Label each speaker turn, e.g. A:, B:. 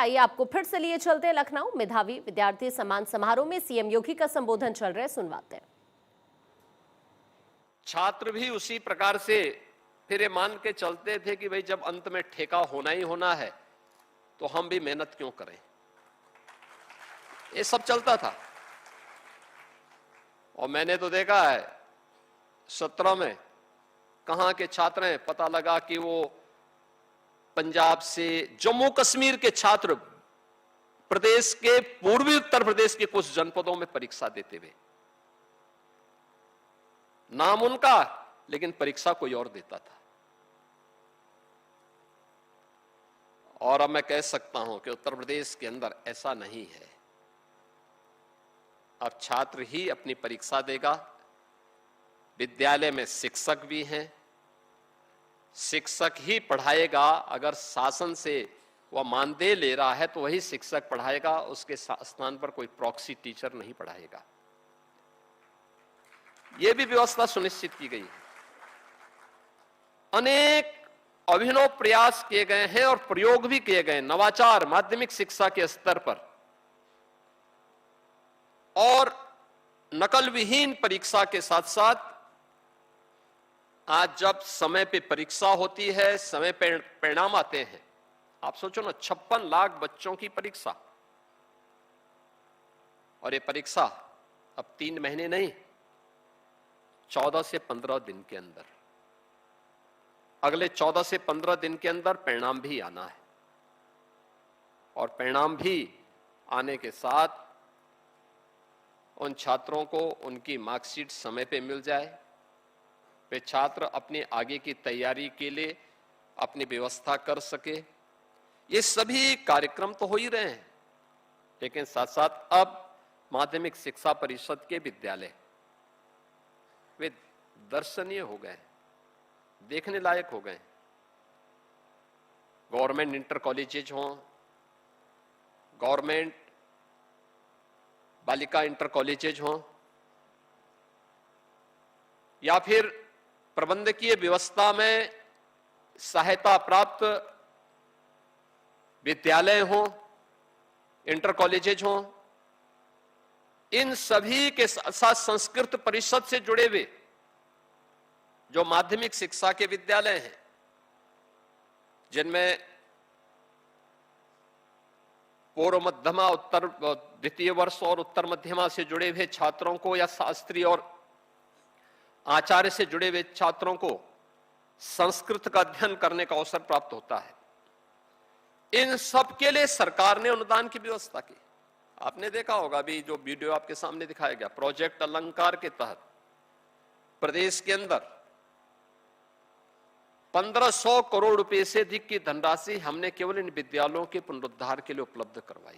A: आइए आपको फिर से लिए चलते हैं लखनऊ। मेधावी विद्यार्थी सम्मान समारोह में सीएम योगी का संबोधन चल रहा है, सुनवाते हैं।
B: छात्र भी उसी प्रकार से फिर ये मान के चलते थे कि भाई जब अंत में ठेका होना ही होना है तो हम भी मेहनत क्यों करें, ये सब चलता था। और मैंने तो देखा है 17 में कहां के छात्र हैं, पता लगा कि वो पंजाब से, जम्मू कश्मीर के छात्र प्रदेश के, पूर्वी उत्तर प्रदेश के कुछ जनपदों में परीक्षा देते हुए, नाम उनका लेकिन परीक्षा कोई और देता था। और अब मैं कह सकता हूं कि उत्तर प्रदेश के अंदर ऐसा नहीं है। अब छात्र ही अपनी परीक्षा देगा, विद्यालय में शिक्षक भी हैं, शिक्षक ही पढ़ाएगा। अगर शासन से वह मानदेय ले रहा है तो वही शिक्षक पढ़ाएगा, उसके स्थान पर कोई प्रॉक्सी टीचर नहीं पढ़ाएगा। यह भी व्यवस्था सुनिश्चित की गई है। अनेक अभिनव प्रयास किए गए हैं और प्रयोग भी किए गए, नवाचार माध्यमिक शिक्षा के स्तर पर। और नकल विहीन परीक्षा के साथ साथ आज जब समय पे परीक्षा होती है, समय पे परिणाम आते हैं, आप सोचो ना, 56 लाख बच्चों की परीक्षा। और ये परीक्षा अब 3 महीने नहीं, 14 से 15 दिन के अंदर, अगले 14 से 15 दिन के अंदर परिणाम भी आना है। और परिणाम भी आने के साथ उन छात्रों को उनकी मार्कशीट समय पे मिल जाए, वे छात्र अपने आगे की तैयारी के लिए अपनी व्यवस्था कर सके। ये सभी कार्यक्रम तो हो ही रहे हैं, लेकिन साथ साथ अब माध्यमिक शिक्षा परिषद के विद्यालय वे दर्शनीय हो गए, देखने लायक हो गए। गवर्नमेंट इंटर कॉलेजेज हों, गवर्नमेंट बालिका इंटर कॉलेजेज हों, या फिर प्रबंधकीय व्यवस्था में सहायता प्राप्त विद्यालय हों, इंटर कॉलेजेज हों, इन सभी के साथ संस्कृत परिषद से जुड़े हुए जो माध्यमिक शिक्षा के विद्यालय हैं, जिनमें पूर्व मध्यमा, उत्तर द्वितीय वर्ष और उत्तर मध्यमा से जुड़े हुए छात्रों को, या शास्त्री और आचार्य से जुड़े हुए छात्रों को संस्कृत का अध्ययन करने का अवसर प्राप्त होता है। इन सब के लिए सरकार ने अनुदान की व्यवस्था की। आपने देखा होगा, अभी जो वीडियो आपके सामने दिखाया गया, प्रोजेक्ट अलंकार के तहत प्रदेश के अंदर 1500 करोड़ रुपए से अधिक की धनराशि हमने केवल इन विद्यालयों के पुनरुद्धार के लिए उपलब्ध करवाई।